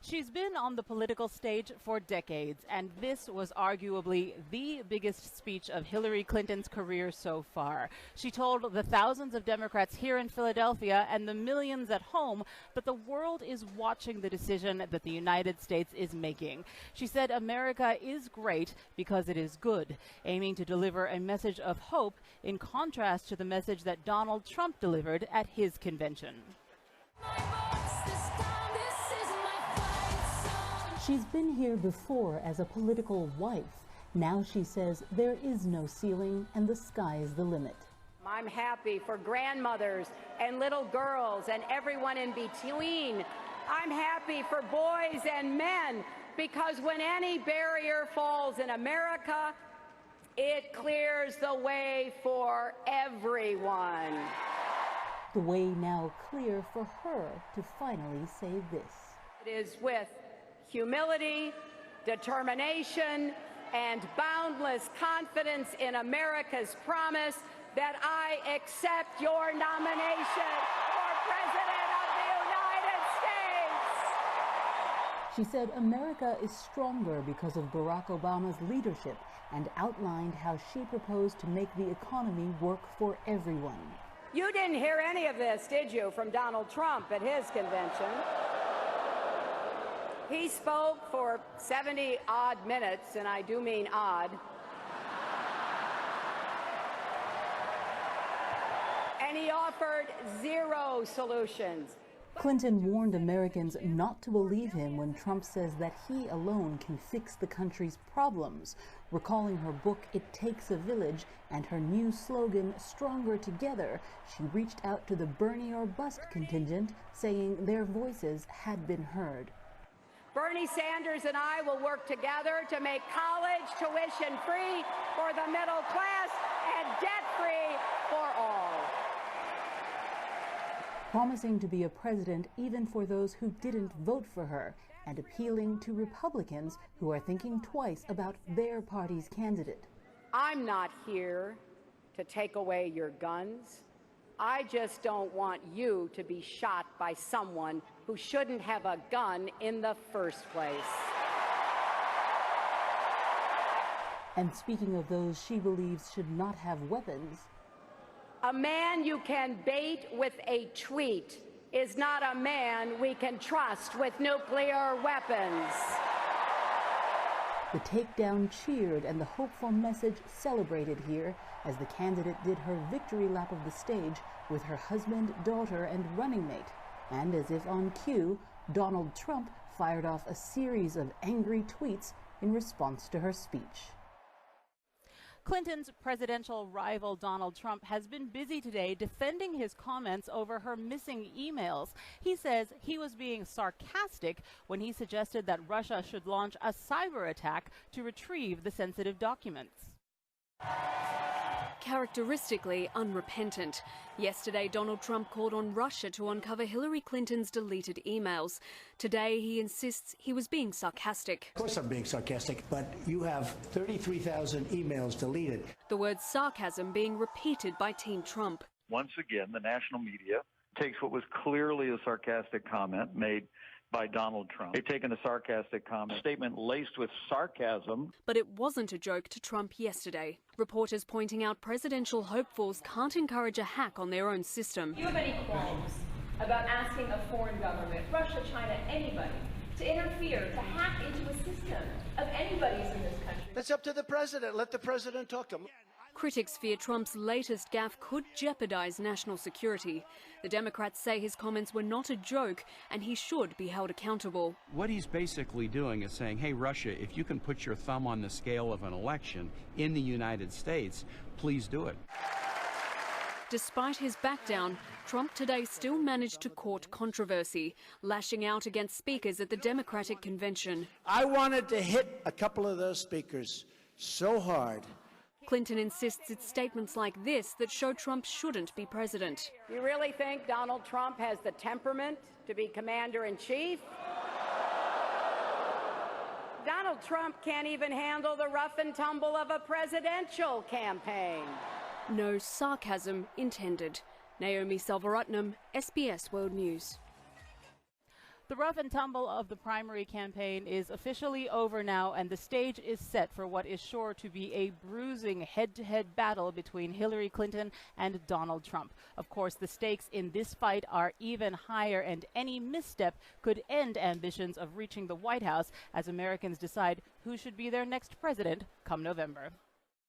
She's been on the political stage for decades, and this was arguably the biggest speech of Hillary Clinton's career so far. She told the thousands of Democrats here in Philadelphia and the millions at home that the world is watching the decision that the United States is making. She said America is great because it is good, aiming to deliver a message of hope in contrast to the message that Donald Trump delivered at his convention. She's been here before as a political wife. Now she says there is no ceiling and the sky is the limit. I'm happy for grandmothers and little girls and everyone in between. I'm happy for boys and men because when any barrier falls in America, it clears the way for everyone. The way now clear for her to finally say this. It is with humility, determination, and boundless confidence in America's promise that I accept your nomination for President of the United States. She said America is stronger because of Barack Obama's leadership and outlined how she proposed to make the economy work for everyone. You didn't hear any of this, did you, from Donald Trump at his convention? He spoke for 70-odd minutes, and I do mean odd. And he offered zero solutions. Clinton warned Americans not to believe him when Trump says that he alone can fix the country's problems, recalling her book It Takes a Village and her new slogan Stronger Together. She reached out to the Bernie or Bust contingent, saying their voices had been heard. Bernie Sanders and I will work together to make college tuition free for the middle class and debt free for all. Promising to be a president even for those who didn't vote for her, and appealing to Republicans who are thinking twice about their party's candidate. I'm not here to take away your guns. I just don't want you to be shot by someone who shouldn't have a gun in the first place. And speaking of those she believes should not have weapons, a man you can bait with a tweet is not a man we can trust with nuclear weapons. The takedown cheered and the hopeful message celebrated here as the candidate did her victory lap of the stage with her husband, daughter, and running mate. And as if on cue, Donald Trump fired off a series of angry tweets in response to her speech. Clinton's presidential rival Donald Trump has been busy today defending his comments over her missing emails. He says he was being sarcastic when he suggested that Russia should launch a cyber attack to retrieve the sensitive documents. Characteristically unrepentant. Yesterday, Donald Trump called on Russia to uncover Hillary Clinton's deleted emails. Today, he insists he was being sarcastic. Of course I'm being sarcastic, but you have 33,000 emails deleted. The word sarcasm being repeated by Team Trump. Once again, the national media takes what was clearly a sarcastic comment made by Donald Trump. They've taken a sarcastic comment, statement laced with sarcasm. But it wasn't a joke to Trump yesterday. Reporters pointing out presidential hopefuls can't encourage a hack on their own system. Do you have any qualms about asking a foreign government, Russia, China, anybody, to interfere, to hack into a system of anybody's in this country? That's up to the president. Let the president talk to him. Critics fear Trump's latest gaffe could jeopardize national security. The Democrats say his comments were not a joke and he should be held accountable. What he's basically doing is saying, hey, Russia, if you can put your thumb on the scale of an election in the United States, please do it. Despite his backdown, Trump today still managed to court controversy, lashing out against speakers at the Democratic convention. I wanted to hit a couple of those speakers so hard. Clinton insists it's statements like this that show Trump shouldn't be president. You really think Donald Trump has the temperament to be commander-in-chief? Donald Trump can't even handle the rough and tumble of a presidential campaign. No sarcasm intended. Naomi Selvaratnam, SBS World News. The rough and tumble of the primary campaign is officially over now, and the stage is set for what is sure to be a bruising head-to-head battle between Hillary Clinton and Donald Trump. Of course, the stakes in this fight are even higher, and any misstep could end ambitions of reaching the White House as Americans decide who should be their next president come November.